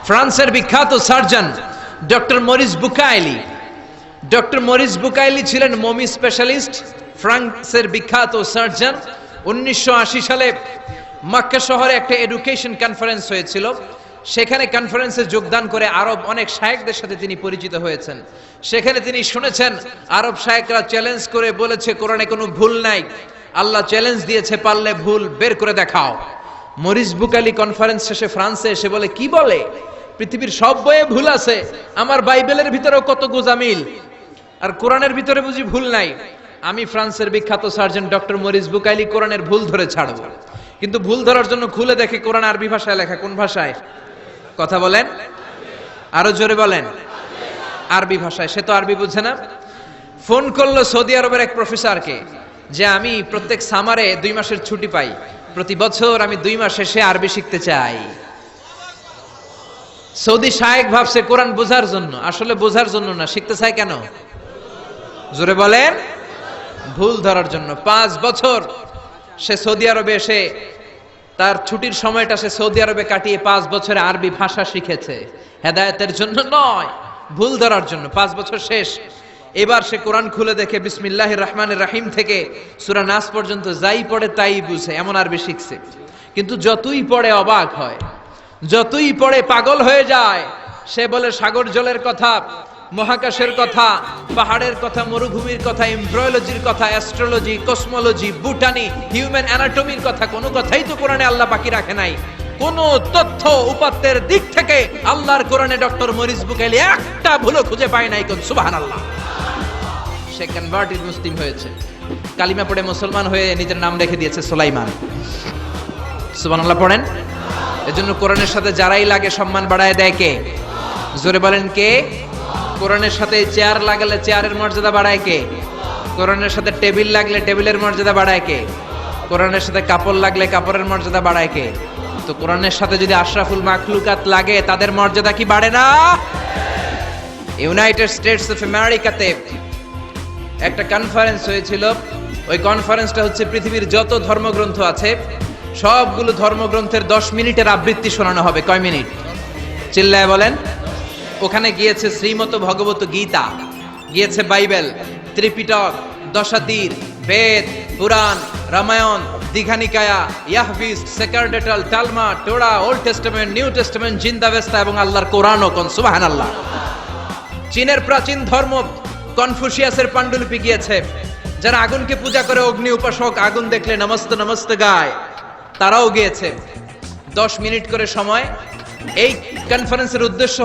ফ্রান্সের বিখ্যাত surgeon doctor Morris Bucaille. Doctor Morris Bucaille ছিলেন মমি স্পেশালিস্ট, ফ্রান্সের বিখ্যাত সার্জন। 1980 সালে মক্কা শহরে একটা এডুকেশন কনফারেন্স হয়েছিল। সেখানে কনফারেন্সে যোগদান করে আরব অনেক শায়েখদের সাথে তিনি পরিচিত হয়েছেন। সেখানে তিনি শুনেছেন আরব শায়েখরা চ্যালেঞ্জ করে বলেছে কোরআনে কোনো ভুল নাই, আল্লাহ চ্যালেঞ্জ দিয়েছে পারলে ভুল বের করে দেখাও। মরিস বুকাইলি কনফারেন্স শেষে ফ্রান্সে এসে বলে, কি বলে পৃথিবীর সব বইয়ে ভুল আছে, আমার বাইবেলের ভিতরেও কত গোজামিল, আর কোরআনের ভিতরে বুঝি ভুল নাই। আমি ফ্রান্সের বিখ্যাত সার্জন ডক্টর মরিস বুকাইলি কোরআনের ভুল ধরে ছাড়ব। কিন্তু ভুল ধরার জন্য খুলে দেখে কোরআন আরবি ভাষায় লেখা। কোন ভাষায়? কথা বলেন, আরো জোরে বলেন। আরবি ভাষায়। সে তো আরবি বুঝে না। ফোন করলো সৌদি আরবের এক প্রফেসরকে যে আমি প্রত্যেক সামারে 2 মাসের ছুটি পাই, প্রতি বছর আমি 2 মাস এসে আরবি শিখতে চাই। সৌদি শায়েখ ভাবছে কোরআন বোঝার জন্য, আসলে বোঝার জন্য না। শিখতে চায় কেন? জোরে বলেন। ভুল ধরার জন্য। 5 বছর সে সৌদি আরবে এসে তার ছুটির সময়টা সে সৌদি আরবে কাটিয়ে 5 বছরে আরবি ভাষা শিখেছে। হেদায়েতের জন্য নয়, ভুল ধরার জন্য। 5 বছর শেষ। এবার সে কোরআন খুলে দেখে বিসমিল্লাহির রহমানির রহিম থেকে সূরা নাস পর্যন্ত যাই পড়ে তাই বুঝে, এমন আরবি শিখছে। কিন্তু যতই পড়ে অবাক হয়, যতই পড়ে পাগল হয়ে যায়। সে বলে সাগর জলের কথা, মহাকাশের কথা, পাহাড়ের কথা, মরুভূমির কথা, এমব্রয়োলজির কথা, অ্যাস্ট্রোলজি, কসমোলজি, বুটানি, হিউম্যান অ্যানাটমির কথা, কোনো কথাই তো কোরআনে আল্লাহ বাকি রাখে নাই। কোন তথ্য উপাত্তের দিক থেকে আল্লাহর কোরআনে ডক্টর মরিস বুকাইলি একটা ভুলও খুঁজে পায় নাই। কোন সুবহানাল্লাহ। সে কনভার্টেড মুসলিম হয়েছে, কালিমা পড়ে মুসলমান হয়ে নিজের নাম রেখে দিয়েছে সুলাইমান। সুবহানাল্লাহ পড়েন। এজন্য কোরআনের সাথে যারাই লাগে সম্মান বাড়ায় দেয় কে? জোরে বলেন কে? কোরআনের সাথে চেয়ার লাগালে চেয়ারের মর্যাদা বাড়ায় কে? কোরআনের সাথে টেবিল লাগলে টেবিলের মর্যাদা বাড়ায় কে? কোরআনের সাথে কাপড় লাগলে কাপড়ের মর্যাদা বাড়ায় কে? তো কোরআনের সাথে যদি আশরাফুল মাখলুকাত লাগে তাদের মর্যাদা কি বাড়ে না? ইউনাইটেড স্টেটস অফ আমেরিকাতে একটা কনফারেন্স হয়েছিল। ওই কনফারেন্সটা হচ্ছে পৃথিবীর যত ধর্মগ্রন্থ আছে সবগুলো ধর্মগ্রন্থের 10 মিনিটের আবৃত্তি শোনানো হবে। কয় মিনিট? চিল্লায় বলেন। ওখানে গিয়েছে শ্রীমত ভগবত গীতা, গিয়েছে বাইবেল, ত্রিপিটক, দশাতীর, Veda, Purana, Ramayana, Digha Nikaya, Yahwist, sacerdotal, Talmud, Torah, old testament, new testament, Zend Avesta এবং আল্লাহর কোরআনও। কোন সুবহানাল্লাহ। চীনের প্রাচীন ধর্ম কনফুসিয়াসের পাণ্ডুলিপি গিয়েছে। যারা আগুনকে পূজা করে, অগ্নি উপাসক, আগুন দেখলে নমস্তে নমস্তে গায়, তারাও গিয়েছে। 10 মিনিট করে সময়। এই কনফারেন্সের উদ্দেশ্য